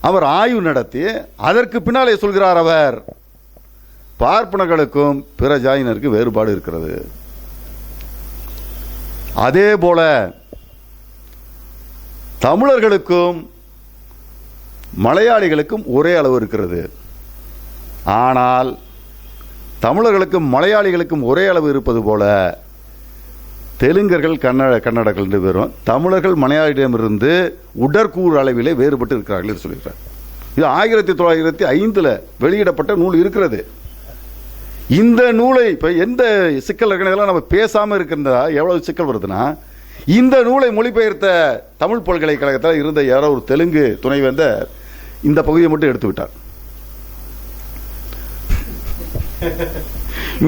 அவர் ஆய்வு நடத்தி அதற்கு பின்னாலே சொல்கிறார், அவர் பார்ப்பனர்களுக்கும் பிற ஜாதியினருக்கு வேறுபாடு இருக்கிறது. அதே போல தமிழர்களுக்கும் மலையாளிகளுக்கும் ஒரே அளவு இருக்கிறது. ஆனால் தமிழர்களுக்கும் மலையாளிகளுக்கும் ஒரே அளவு இருப்பது போல தெலுங்கர்கள் கன்னடர்கள் என்று பேரும் தமிழர்கள் மலையாளிடமிருந்து உடற்கூறு அளவிலே வேறுபட்டு இருக்கிறார்கள் என்று சொல்கிறார். இது 1905 வெளியிடப்பட்ட நூல் இருக்கிறது. இந்த நூலை இப்போ எந்த சிக்கல் இருக்கிறதெல்லாம் நம்ம பேசாமல் இருக்கிறதா எவ்வளவு சிக்கல் வருதுன்னா, இந்த நூலை மொழிபெயர்த்த தமிழ் பல்கலைக்கழகத்தில் இருந்த யாரோ ஒரு தெலுங்கு துணைவேந்தர் இந்த பகுதியை மட்டும் எடுத்து விட்டார்.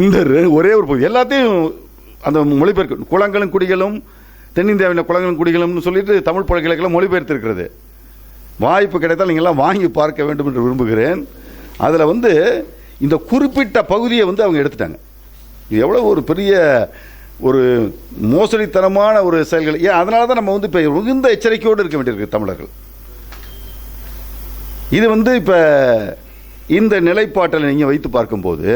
இந்த ஒரே ஒரு பகுதி எல்லாத்தையும் அந்த மொழிபெயர்க்க குளங்களும் குடிகளும் தென்னிந்தியாவில் குளங்களும் குடிகளும் சொல்லிட்டு தமிழ் பல்கலைக்கழகம் மொழிபெயர்த்திருக்கிறது. வாய்ப்பு கிடைத்தால் நீங்கள்லாம் வாங்கி பார்க்க வேண்டும் என்று விரும்புகிறேன். அதில் இந்த குறிப்பிட்ட பகுதியை அவங்க எடுத்துட்டாங்க. இது எவ்வளோ ஒரு பெரிய ஒரு மோசடித்தனமான ஒரு செயல்கள். ஏன் அதனால தான் நம்ம இப்போ மிகுந்த எச்சரிக்கையோடு இருக்க வேண்டியிருக்கு தமிழர்கள். இது இப்போ இந்த நிலைப்பாட்டில் நீங்கள் வைத்து பார்க்கும்போது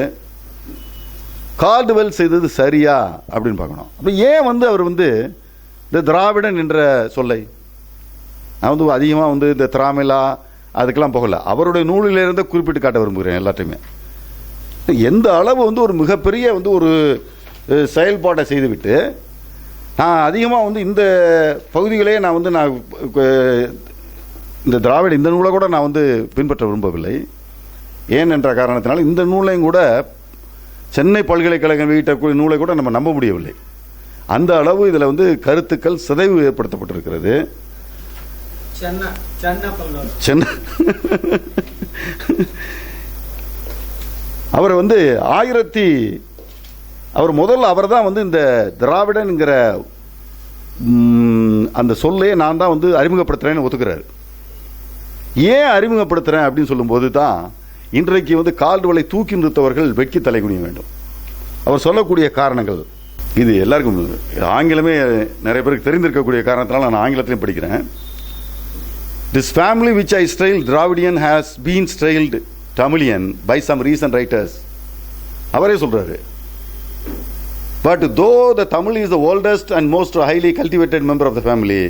கால்டுவெல் செய்தது சரியா அப்படின்னு பார்க்கணும். அப்போ ஏன் அவர் இந்த திராவிடன் என்ற சொல்லை நான் அதிகமாக இந்த திராமிழா அதுக்கெல்லாம் போகல, அவருடைய நூலிலிருந்து குறிப்பிட்டு காட்ட விரும்புகிறேன். எல்லாத்தையுமே எந்த அளவு ஒரு மிகப்பெரிய ஒரு செயல்பாட்டை செய்துவிட்டு நான் அதிகமாக இந்த பகுதிகளே நான் நான் இந்த திராவிட இந்த நூலை கூட நான் பின்பற்ற விரும்பவில்லை. ஏன் என்ற காரணத்தினால் இந்த நூலையும் கூட சென்னை பல்கலைக்கழகம் வெளியிட்ட நூலை கூட நம்ம நம்ப முடியவில்லை. அந்த அளவு இதில் கருத்துக்கள் சிதைவு ஏற்படுத்தப்பட்டிருக்கிறது. அவர் அவர் முதல்ல அவர் தான் இந்த திராவிடன்ங்கிற அந்த சொல்லையே நான் தான் அறிமுகப்படுத்துறேன்னு ஒத்துக்கிறார். ஏன் அறிமுகப்படுத்துறேன் அப்படின்னு சொல்லும்போது தான் இன்றைக்கு கால்டுவலை தூக்கி நிறுத்தவர்கள் வெட்கி தலைகுனிய வேண்டும். அவர் சொல்லக்கூடிய காரணங்கள் இது எல்லாருக்கும் ஆங்கிலமே நிறைய பேருக்கு தெரிந்திருக்கக்கூடிய காரணத்தினால நான் ஆங்கிலத்திலையும் படிக்கிறேன். This family which I styled Dravidian has been styled Tamilian by some recent writers. அவரே சொல்றாரு. But though the Tamil is the oldest and most highly cultivated member of the family,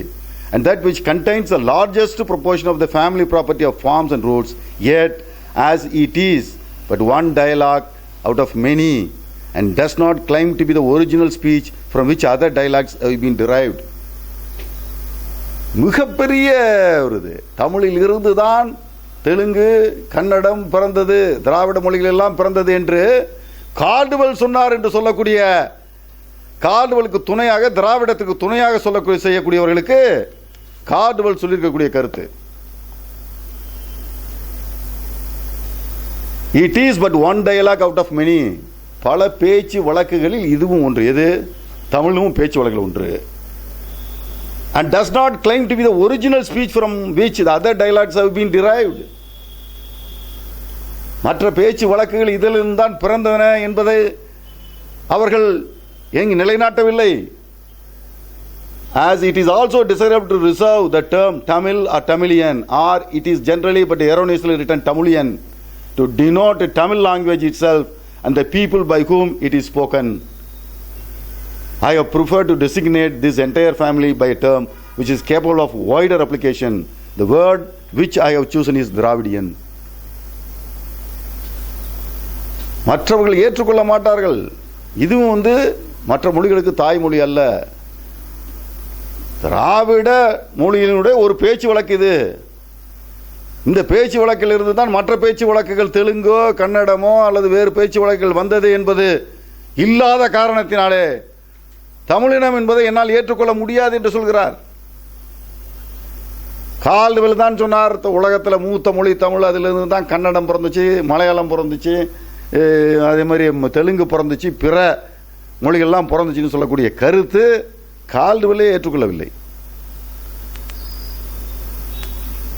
and that which contains the largest proportion of the family property of forms and roots, yet as it is but one dialogue out of many, and does not claim to be the original speech from which other dialects have been derived. மிகப்பெரிய ஒரு தமிழில் இருந்துதான் தெலுங்கு கன்னடம் பிறந்தது, திராவிட மொழிகள் எல்லாம் பிறந்தது என்று Caldwell சொன்னார் என்று சொல்லக்கூடிய, கால்டுவெலுக்கு துணையாக திராவிடத்துக்கு துணையாக செய்யக்கூடியவர்களுக்கு கால்டுவெல் சொல்லியிருக்கக்கூடிய கருத்து, it is but one dialogue out of many. பல பேச்சு வழக்குகளில் இதுவும் ஒன்று. எது? தமிழும் பேச்சு வழக்கில் ஒன்று. And does not claim to be the original speech from which the other dialects have been derived. மற்ற பேச்சு வழக்குகள் இதிலிருந்து தான் பிறந்தன என்பதை அவர்கள் எங்கு நிலைநாட்டவில்லை. As it is also desirable to reserve the term Tamil or Tamilian, or it is generally but erroneously written Tamulian, to denote the Tamil language itself and the people by whom it is spoken. I have preferred to designate this entire family by a term which is capable of wider application. The word which I have chosen is Dravidian. மற்றவர்கள் ஏற்றுக்கொள்ள மாட்டார்கள். இதுவும் மற்ற மொழிகளுக்கு தாய்மொழி அல்ல. திராவிட மொழியினுடைய ஒரு பேச்சு வழக்கு இது. இந்த பேச்சு வழக்கில் இருந்து தான் மற்ற பேச்சு வழக்குகள் தெலுங்கோ கன்னடமோ அல்லது வேறு பேச்சு வழக்குகள் வந்தது என்பது இல்லாத காரணத்தினாலே தமிழினம் என்பதை என்னால் ஏற்றுக்கொள்ள முடியாது என்று சொல்கிறார். கால்டுவெல் தான் சொன்னார், உலகத்தில் மூத்த மொழி தமிழ், அதிலிருந்து தான் கன்னடம் பிறந்துச்சு, மலையாளம் பிறந்துச்சு, அதே மாதிரி தெலுங்கு பிறந்துச்சு, பிற மொழிகள்லாம் பிறந்துச்சுன்னு சொல்லக்கூடிய கருத்து கால்டுவெல்லே ஏற்றுக்கொள்ளவில்லை.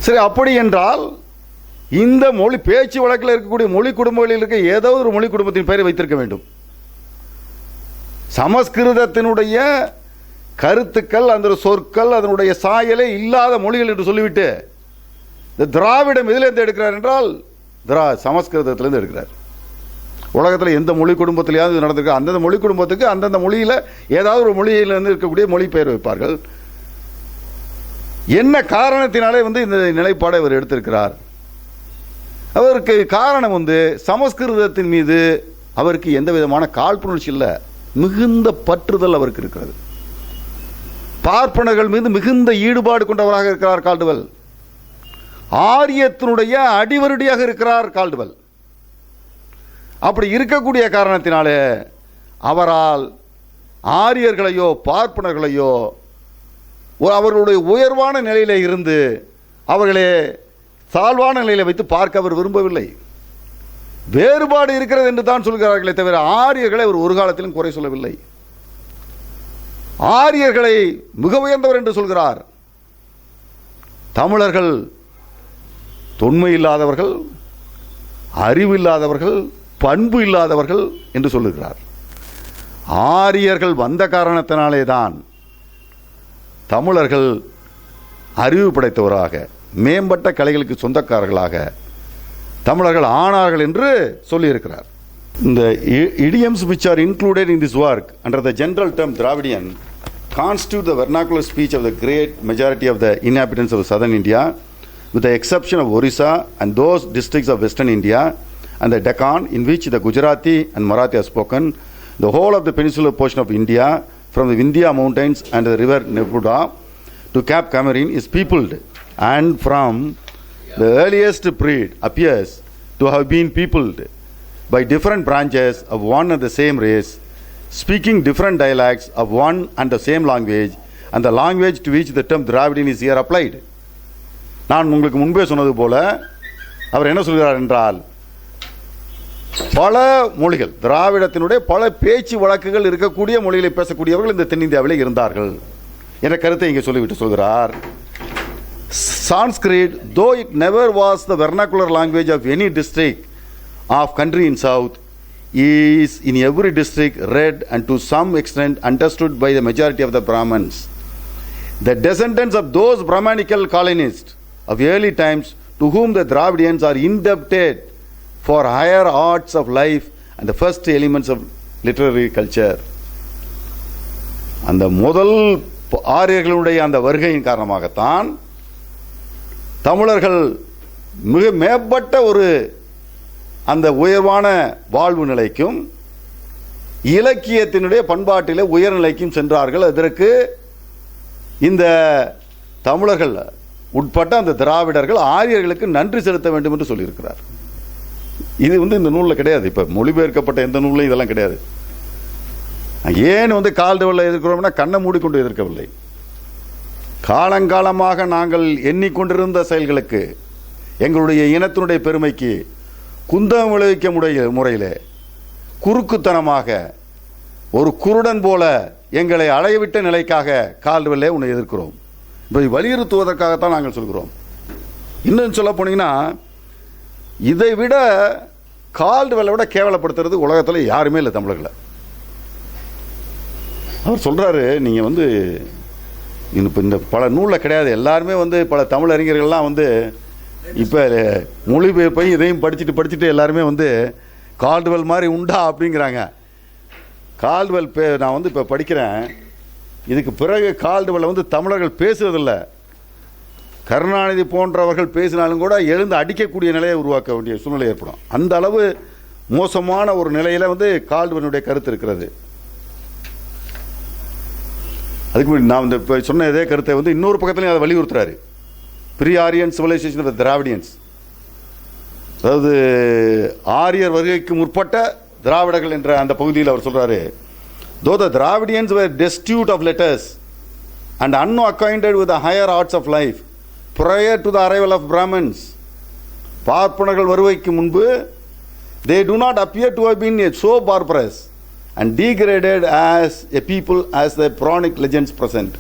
சரி, அப்படி என்றால் இந்த மொழி பேச்சு வழக்கில் இருக்கக்கூடிய மொழி குடும்பங்களில் இருக்க ஏதோ ஒரு மொழி குடும்பத்தின் பெயரை வைத்திருக்க வேண்டும். சமஸ்கிருதத்தினுடைய கருத்துக்கள், அந்த சொற்கள், அதனுடைய சாயலே இல்லாத மொழிகள் என்று சொல்லிவிட்டு இந்த திராவிடம் எதிலிருந்து எடுக்கிறார் என்றால் சமஸ்கிருதத்திலிருந்து எடுக்கிறார். உலகத்தில் எந்த மொழி குடும்பத்திலேயாவது நடந்திருக்கு, அந்தந்த மொழி குடும்பத்துக்கு அந்தந்த மொழியில் ஏதாவது ஒரு மொழியிலிருந்து இருக்கக்கூடிய மொழி பெயர் வைப்பார்கள். என்ன காரணத்தினாலே இந்த நிலைப்பாடை அவர் எடுத்திருக்கிறார்? அவருக்கு காரணம் சமஸ்கிருதத்தின் மீது அவருக்கு எந்த விதமான காழ்ப்புணர்ச்சி இல்லை, மிகுந்த பற்றுதல் அவருக்கு இருக்கிறது. பார்ப்பனர்கள் மீது மிகுந்த ஈடுபாடு கொண்டவராக இருக்கிறார் கால்டுவெல். ஆரியத்தினுடைய அடிவருடியாக இருக்கிறார் கால்டுவெல். அப்படி இருக்கக்கூடிய காரணத்தினாலே அவரால் ஆரியர்களையோ பார்ப்பனர்களையோ அவர்களுடைய உயர்வான நிலையில இருந்து அவர்களே தாழ்வான நிலையில வைத்து பார்க்க அவர் விரும்பவில்லை. வேறுபாடு இருக்கிறது என்று தான் சொல்கிறார்களே தவிர ஆரியர்களை அவர் ஒரு காலத்திலும் குறை சொல்லவில்லை. ஆரியர்களை மிக உயர்ந்தவர் என்று சொல்கிறார். தமிழர்கள் தொன்மை இல்லாதவர்கள், அறிவு இல்லாதவர்கள், பண்பு இல்லாதவர்கள் என்று சொல்லுகிறார். ஆரியர்கள் வந்த காரணத்தினாலே தான் தமிழர்கள் அறிவு படைத்தவராக, மேம்பட்ட கலைகளுக்கு சொந்தக்காரர்களாக தமிழர்கள் ஆனார்கள் என்று சொல்லியிருக்கிறார். இந்த idioms which are included in this work under the general term Dravidian constitute the vernacular speech of the great majority of the inhabitants of southern India, with the exception of Orissa and those districts of western India and the Deccan in which the Gujarati and Marathi are spoken. The whole of the peninsular portion of India from the Vindhya mountains and the river Nebuda to Cape Camarine is peopled, and from the earliest period appears to have been peopled by different branches of one and the same race, speaking different dialects of one and the same language, and the language to which the term Dravidian is here applied. நான் உங்களுக்கு முன்பே சொன்னது போல அவர் என்ன சொல்கிறார் என்றால், பல மொழிகள், திராவிடத்தினுடைய பல பேச்சு வழக்குகள் இருக்கக்கூடிய மொழிகளை பேசக்கூடியவர்கள் இந்த தென்னிந்தியாவில் இருந்தார்கள் என்ற கருத்தை இங்கே சொல்லிவிட்டு சொல்கிறார். Sanskrit, though it never was the vernacular language of any district of country in south, is in every district read and to some extent understood by the majority of the Brahmins. The descendants of those Brahmanical colonists of early times to whom the Dravidians are indebted for higher arts of life and the first elements of literary culture. அந்த முதல் ஆரியர்களுடைய அந்த வருகையின் காரணமாகத்தான் தமிழர்கள் மிக மேம்பட்ட ஒரு அந்த உயர்வான வாழ்வு நிலைக்கும் இலக்கியத்தினுடைய பண்பாட்டிலே உயர்நிலைக்கும் சென்றார்கள். அதற்கு இந்த தமிழர்கள் உட்பட்ட அந்த திராவிடர்கள் ஆரியர்களுக்கு நன்றி செலுத்த வேண்டும் என்று சொல்லியிருக்கிறார். இது இந்த நூலில் கிடையாது. இப்போ மொழிபெயர்க்கப்பட்ட எந்த நூலிலும் இதெல்லாம் கிடையாது. ஏன் கால்டுவெல்லை எதிர்க்கிறோம்னா கண்ணை மூடிக்கொண்டு எதிர்க்கவில்லை. காலங்காலமாக நாங்கள் எண்ணிக்கொண்டிருந்த செயல்களுக்கு, எங்களுடைய இனத்தினுடைய பெருமைக்கு குந்தம் விளைவிக்க முறையில் குறுக்குத்தனமாக ஒரு குருடன் போல எங்களை அலையவிட்ட நிலைக்காக கால்டுவெல்லை உன்னை எதிர்க்கிறோம். இப்போ வலியுறுத்துவதற்காகத்தான் நாங்கள் சொல்கிறோம். இன்னும் சொல்ல போனீங்கன்னா, இதை விட கால்டுவெல்லை விட கேவலப்படுத்துறது உலகத்தில் யாருமே இல்லை தமிழர்களை. அவர் சொல்றாரு, நீங்க இப்போ இந்த பல நூலில் கிடையாது, எல்லாருமே பல தமிழ் அறிஞர்கள்லாம் இப்போ மொழிபெயர்ப்பை இதையும் படிச்சுட்டு எல்லாருமே கால்டுவெல் மாதிரி உண்டா அப்படிங்கிறாங்க. கால்டுவெல் நான் இப்போ படிக்கிறேன். இதுக்கு பிறகு கால்டுவெல்லை தமிழர்கள் பேசுவதில்லை. கருணாநிதி போன்றவர்கள் பேசினாலும் கூட எழுந்து அடிக்கக்கூடிய நிலையை உருவாக்க வேண்டிய சூழ்நிலை ஏற்படும். அந்த அளவு மோசமான ஒரு நிலையில கால்டுவெல்லுடைய கருத்து இருக்கிறது. அதுக்கு நான் இப்போ சொன்ன இதே கருத்தை இன்னொரு பக்கத்துலையும் அதை வலியுறுத்துறாரு. Pre Aryan civilisation of Dravidians, அதாவது ஆரியர் வருகைக்கு முற்பட்ட திராவிடர்கள் என்ற அந்த பகுதியில் அவர் சொல்றாரு, though the Dravidians were destitute of letters and unacquainted with the higher arts of life prior to the arrival of Brahmins, பார்ப்பனர்கள் வருகைக்கு முன்பு they do not appear to have been so barbarous and degraded as a people as the Puranic legends present.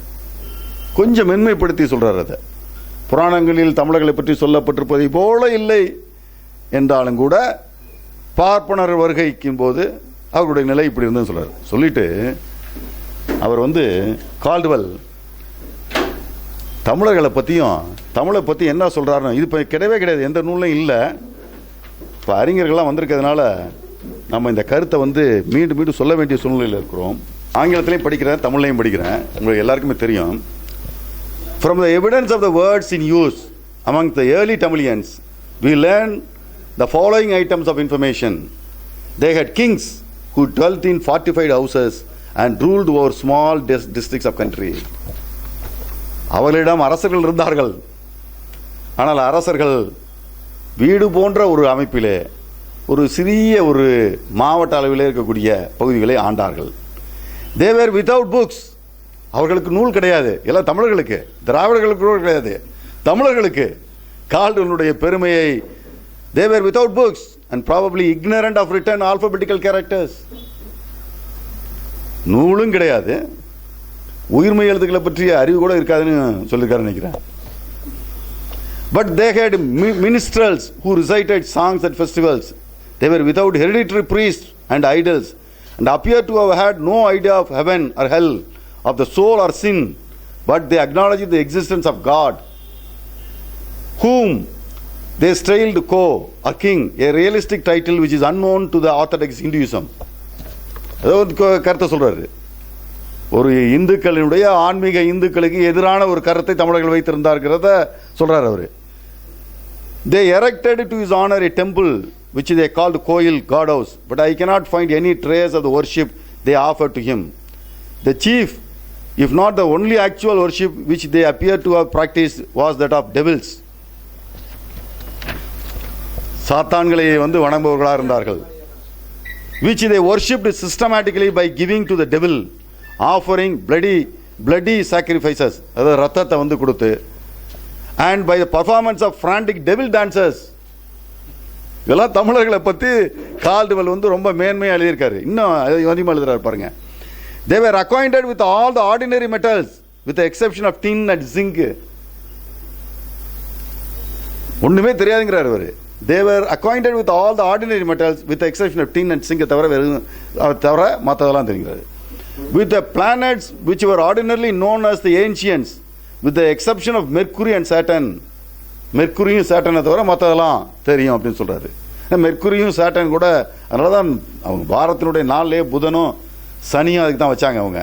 கொஞ்சம் மென்மைப்படுத்தி சொல்றாரு. அதை புராணங்களில் தமிழர்களை பற்றி சொல்லப்பட்டிருப்பதை போல இல்லை என்றாலும் கூட பார்ப்பனர் வருகைக்கும் போது அவருடைய நிலை இப்படி இருந்ததுன்னு சொல்றாரு. சொல்லிட்டு அவர் கால்டுவெல் தமிழர்களை பற்றியும் தமிழை பற்றி என்ன சொல்கிறாருன்னு இது இப்போ கிடையவே கிடையாது, எந்த நூலும் இல்லை. இப்போ அறிஞர்கள்லாம் வந்திருக்கிறதுனால நம்ம இந்த கருத்தை மீண்டும் மீண்டும் சொல்ல வேண்டிய சூழ்நிலையில் இருக்கிறோம். ஆங்கிலத்திலையும் படிக்கிறேன், தமிழ்லையும் படிக்கிறேன். உங்களுக்கு எல்லாருக்குமே தெரியும். From the evidence of the words in use among the early Tamilians, we learn the following items of information. They had kings who dwelt in fortified houses and ruled over small districts of country. அவர்களிடம் அரசர்கள் இருந்தார்கள். ஆனால் அரசர்கள் வீடு போன்ற ஒரு அமைப்பிலே ஒரு சிறிய ஒரு மாவட்ட அளவிலே இருக்கக்கூடிய பகுதிகளை ஆண்டார்கள். They were without books. அவர்களுக்கு நூல் கிடையாது. எல்லாம் தமிழர்களுக்கு, திராவிடர்களுக்கு கிடையாது, தமிழர்களுக்கு. கால்டுவனுடைய பெருமையை they were without books and probably ignorant of written alphabetical characters. நூலும் கிடையாது, உயிர்மை எழுத்துக்களை பற்றிய அறிவு கூட இருக்காதுன்னு சொல்லியிருக்காரு நினைக்கிறேன். But they had minstrels who recited songs at festivals. They were without hereditary priests and idols and appear to have had no idea of heaven or hell, of the soul or sin, but they acknowledged the existence of God, whom they styled Ko or king, a realistic title which is unknown to the orthodox Hinduism. அதாவது கருத்தை சொல்றாரு. ஒரு இந்துக்களினுடைய ஆன்மீக இந்துக்களுக்கு எதிரான ஒரு கருத்தை தமிழர்கள் வைத்திருந்தார்கிறத சொல்றாரு அவரு. They erected to his honor a temple which they called Koil, God house, but I cannot find any trace of the worship they offered to him. The chief, if not the only actual worship which they appear to have practiced, was that of devils. சாத்தான்களை வணங்குபவர்களாக இருந்தார்கள். Which they worshipped systematically by giving to the devil, offering bloody sacrifices, அதாவது ரத்தத்தை கொடுத்து, and by the performance of frantic devil dances. இதெல்லாம் தமிழர்களை பற்றி Caldwell ரொம்ப மேன்மையாக எழுதியிருக்காரு. இன்னும் அதிகமாக எழுதுறாரு பாருங்க. They were acquainted with all the ordinary metals with the exception of tin and zinc. ஒண்ணுமே தெரியாதுங்கிறார் அவர். They were acquainted with all the ordinary metals with the exception of tin and zinc தவிர மற்றதெல்லாம் தெரிகிறாரு. With the planets which were ordinarily known as the ancients, with the exception of Mercury and Saturn. மெர்க்குரியும் சேட்டனை தவிர மற்றதெல்லாம் தெரியும் அப்படின்னு சொல்றாரு. மெர்க்குரியும் Satan கூட அதனால தான் அவங்க பாரத்தினுடைய நாளிலே புதனும் சனியும் அதுக்கு தான் வச்சாங்க. அவங்க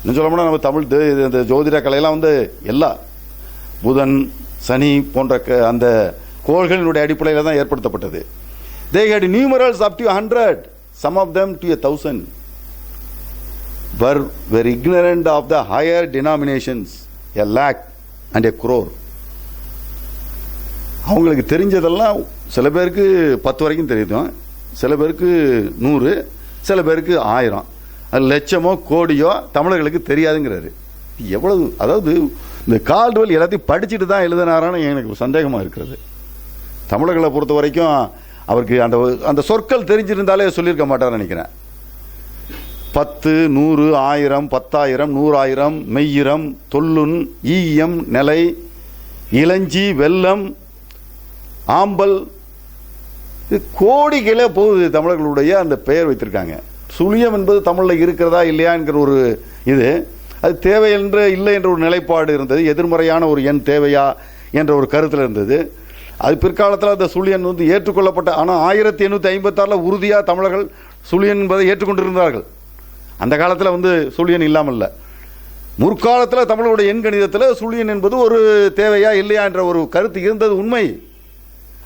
இன்னும் சொல்ல போனால் நம்ம தமிழ் இந்த ஜோதிட கலையெல்லாம் எல்லா புதன் சனி போன்ற அந்த கோள்களினுடைய அடிப்படையில் தான் ஏற்படுத்தப்பட்டது. They had numerals up to 100, some of them to 1,000. Were ignorant of the higher denominations, a lakh and a crore. அவங்களுக்கு தெரிஞ்சதெல்லாம் சில பேருக்கு 10 வரைக்கும் தெரியும், சில பேருக்கு 100, சில பேருக்கு 1000, அது லட்சமோ கோடியோ தமிழர்களுக்கு தெரியாதுங்கிறாரு. எவ்வளவு, அதாவது இந்த கால்டுவெல் எல்லாத்தையும் படிச்சுட்டு தான் எழுதினாரான்னு எனக்கு சந்தேகமாக இருக்கிறது. தமிழர்களை பொறுத்த வரைக்கும் அவருக்கு அந்த சொற்கள் தெரிஞ்சிருந்தாலே சொல்லியிருக்க மாட்டார்னு நினைக்கிறேன். 10, 100, 1000, 10,000, 100,000, மெய்யிரம், தொல்லுன், ஈயம், நிலை, இளஞ்சி, வெள்ளம், ஆம்பல், கோடிகளே போகுது தமிழர்களுடைய அந்த பெயர் வைத்திருக்காங்க. சுழியம் என்பது தமிழில் இருக்கிறதா இல்லையா என்கிற ஒரு இது, அது தேவை என்று இல்லை என்ற ஒரு நிலைப்பாடு இருந்தது. எதிர்மறையான ஒரு எண் தேவையா என்ற ஒரு கருத்தில் இருந்தது. அது பிற்காலத்தில் அந்த சுழியன் ஏற்றுக்கொள்ளப்பட்ட, ஆனால் 1856 உறுதியாக தமிழர்கள் சுழியன் என்பதை ஏற்றுக்கொண்டிருந்தார்கள். அந்த காலத்தில் சுழியன் இல்லாமல் இல்லை. முற்காலத்தில் தமிழருடைய எண் கணிதத்தில் சுழியன் என்பது ஒரு தேவையா இல்லையா என்ற ஒரு கருத்து இருந்தது உண்மை.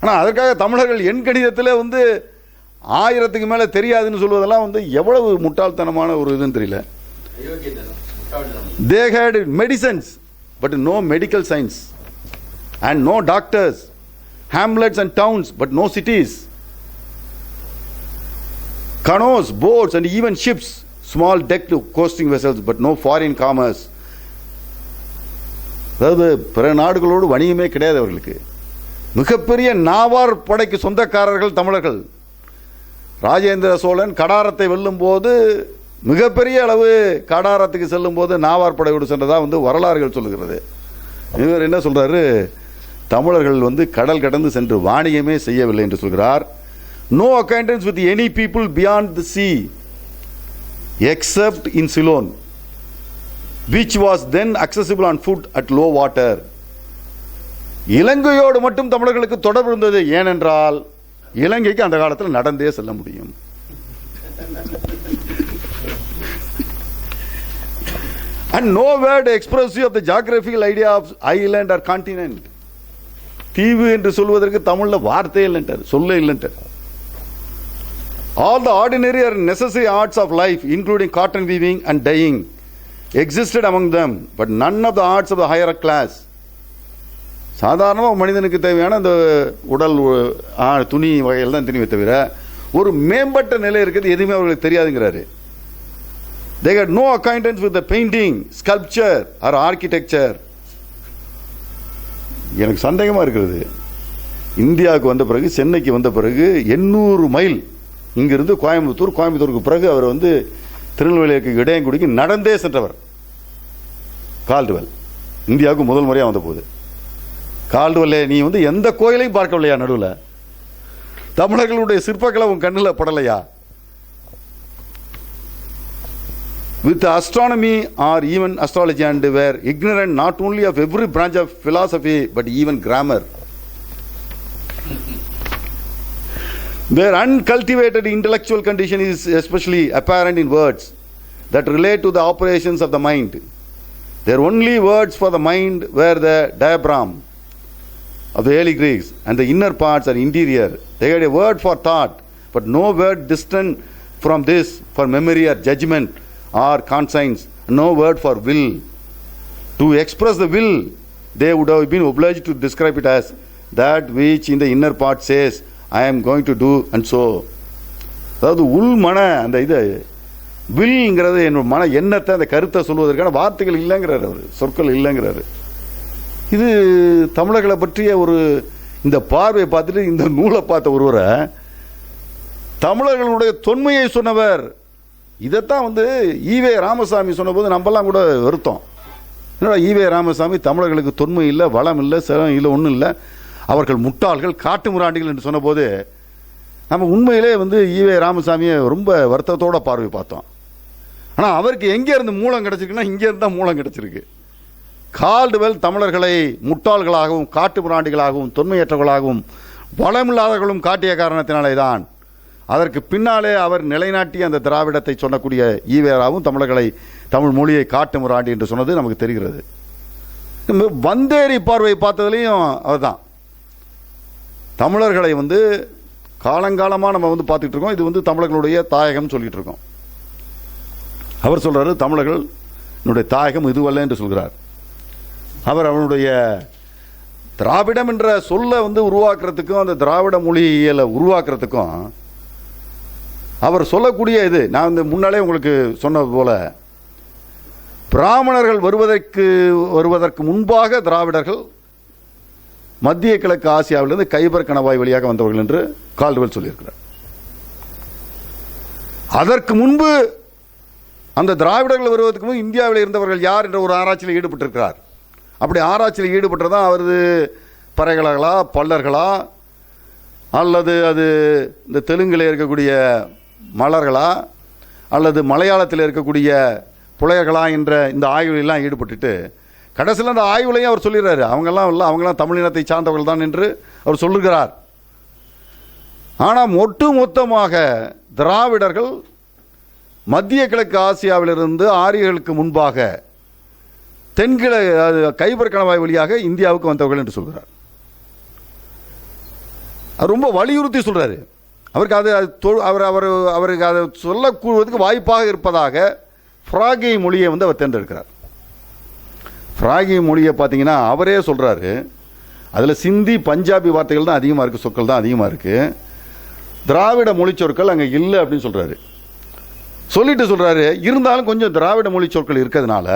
ஆனால் அதற்காக தமிழர்கள் எண் கணிதத்தில் 1000க்கு மேலே தெரியாதுன்னு சொல்வதெல்லாம் எவ்வளவு முட்டாள்தனமான ஒரு இதுன்னு தெரியல. They had medicines but no medical science and no doctors, hamlets and towns but no cities, canoes, boats and even ships, small decked coasting vessels but no foreign commerce. அதாவது பிற நாடுகளோடு வணிகமே கிடையாது அவர்களுக்கு. மிகப்பெரிய நாவார் படைக்கு சொந்தக்காரர்கள் தமிழர்கள். ராஜேந்திர சோழன் கடாரத்தை வெல்லும் போது மிகப்பெரிய அளவு கடாரத்துக்கு செல்லும் போது நாவார் படையோடு சென்றதா வரலாறுகள் சொல்லுகிறது. இவர் என்ன சொல்றாரு, தமிழர்கள் கடல் கடந்து சென்று வாணிகமே செய்யவில்லை என்று சொல்கிறார். No acquaintance with any people beyond the sea except in Ceylon. which was then accessible on foot at low water. இலங்கையோடு மட்டும் தமிழர்களுக்கு தொடர்பு இருந்தது. ஏனென்றால் இலங்கைக்கு அந்த காலத்தில் நடந்தே செல்ல முடியும். And no word expressive of the geographical idea of island or continent. தீவு என்று சொல்வதற்கு தமிழ்ல வார்த்தை இல்லைன்றார், சொல்ல இல்லைன்றார். All the ordinary or necessary arts of life, including cotton weaving and dyeing, existed among them, but none of the arts of the higher class. சாதாரணமாக மனிதனுக்கு தேவையான அந்த உடல் துணி வகையில் தான் தெரியுமே தவிர ஒரு மேம்பட்ட நிலை இருக்கிறது எதுவுமே அவர்களுக்கு தெரியாதுங்கிறாரு. They had no acquaintance with the painting, sculpture or architecture. எனக்கு சந்தேகமாக இருக்கிறது, இந்தியாவுக்கு வந்த பிறகு, சென்னைக்கு வந்த பிறகு 800 மைல் இங்கிருந்து கோயம்புத்தூர், கோயம்புத்தூருக்கு பிறகு அவர் திருநெல்வேலிக்கு இடையங்குடிக்கு நடந்தே சென்றவர் கால்டுவெல். இந்தியாவுக்கு முதல் முறையாக வந்த போது கால்டுவெல்லே நீ எந்த கோயிலையும் பார்க்கவில்லையா? நடுவில் தமிழர்களுடைய சிற்பக்கலை உன் கண்ணில் படலையா? With astronomy or even astrology, and were ignorant not only of every branch of philosophy but even grammar. Their uncultivated intellectual condition is especially apparent in words that relate to the operations of the mind. Their only words for the mind were the diaphragm of the early Greeks, and the inner parts are interior. They had a word for thought, but no word distant from this for memory or judgment or conscience, no word for will. To express the will, they would have been obliged to describe it as that which in the inner part says, I am going to do and so. அதாவது உள் மன அந்த இது வில்ங்கிறது என்னோட மன எண்ணத்தை, அந்த கருத்தை சொல்வதற்கான வார்த்தைகள் இல்லைங்கிறார், அவர் சொற்கள் இல்லைங்கிறாரு. இது தமிழர்களை பற்றிய ஒரு இந்த பார்வையை பார்த்துட்டு இந்த நூலை பார்த்த ஒருவரை தமிழர்களுடைய தொன்மையை சொன்னவர். இதைத்தான் ஈவே ராமசாமி சொன்னபோது நம்மெல்லாம் கூட வருத்தம். என்னடா ஈவே ராமசாமி தமிழர்களுக்கு தொன்மை இல்லை, வளம் இல்லை, சிரம் இல்லை, ஒன்றும் இல்லை, அவர்கள் முட்டாள்கள், காட்டு முராண்டிகள் என்று சொன்னபோது நம்ம உண்மையிலே ஈவே ராமசாமியை ரொம்ப வருத்தத்தோட பார்வை பார்த்தோம். ஆனால் அவருக்கு எங்கே இருந்து மூலம் கிடைச்சிருக்குன்னா இங்கே இருந்து தான் மூலம் கிடைச்சிருக்கு. கால்டுவெல் தமிழர்களை முட்டாள்களாகவும், காட்டு முராண்டிகளாகவும், தொன்மையற்றவர்களாகவும், வளமில்லாதவர்களும் காட்டிய காரணத்தினாலே தான் அதற்கு பின்னாலே அவர் நிலைநாட்டிய அந்த திராவிடத்தை சொன்னக்கூடிய ஈவேராவும் தமிழர்களை, தமிழ் மொழியை காட்டு முராண்டி என்று சொன்னது நமக்கு தெரிகிறது. வந்தேரி பார்வை பார்த்ததுலையும் அதுதான். தமிழர்களை காலங்காலமாக நம்ம பார்த்துட்டு இருக்கோம். இது தமிழர்களுடைய தாயகம் சொல்லிட்டு இருக்கோம். அவர் சொல்றாரு தமிழர்கள் என்னுடைய தாயகம் இதுவல்ல என்று சொல்கிறார். அவர் அவனுடைய திராவிடம் என்ற சொல்ல உருவாக்குறதுக்கும், அந்த திராவிட மொழியியலை உருவாக்குறதுக்கும் அவர் சொல்லக்கூடிய இது நான் முன்னாலே உங்களுக்கு சொன்னது போல, பிராமணர்கள் வருவதற்கு முன்பாக திராவிடர்கள் மத்திய கிழக்கு ஆசியாவிலிருந்து கைபர் கணவாய் வழியாக வந்தவர்கள் என்று கால்டுவெல் சொல்லியிருக்கிறார். அதற்கு முன்பு அந்த திராவிடர்கள் வருவதற்கு முன்பு இந்தியாவில் இருந்தவர்கள் யார் என்ற ஒரு ஆராய்ச்சியில் ஈடுபட்டிருக்கிறார். அப்படி ஆராய்ச்சியில் ஈடுபட்டதான் அவரது பறைகளா, பல்லர்களா, அல்லது அது இந்த தெலுங்கில் இருக்கக்கூடிய மலர்களா, அல்லது மலையாளத்தில் இருக்கக்கூடிய புலையர்களா என்ற இந்த ஆய்வுலாம் ஈடுபட்டுட்டு கடைசியில் அந்த ஆய்வுலையும் அவர் சொல்லிடுறாரு, அவங்கெல்லாம் தமிழினத்தை சார்ந்தவர்கள் தான் என்று அவர் சொல்லுகிறார். ஆனால் ஒட்டு மொத்தமாக திராவிடர்கள் மத்திய கிழக்கு ஆசியாவிலிருந்து ஆரியர்களுக்கு முன்பாக கைபர் கணவாய் வழியாக இந்தியாவுக்கு வந்தவர்கள் என்று சொல்கிறார். அவர் ரொம்ப வலியுறுத்தி சொல்றாரு. அவருக்கு அவருக்கு அதை சொல்லக்கூடுவதற்கு வாய்ப்பாக இருப்பதாக பிராகி மொழியை அவர் தேர்ந்தெடுக்கிறார். பிராகி மொழியை பார்த்தீங்கன்னா அவரே சொல்றாரு, அதில் சிந்தி, பஞ்சாபி வார்த்தைகள் தான் அதிகமாக இருக்குது, சொற்கள் தான் அதிகமாக இருக்குது, திராவிட மொழி சொற்கள் அங்கே இல்லை அப்படின்னு சொல்றாரு. சொல்லிட்டு சொல்றாரு, இருந்தாலும் கொஞ்சம் திராவிட மொழி சொற்கள் இருக்கிறதுனால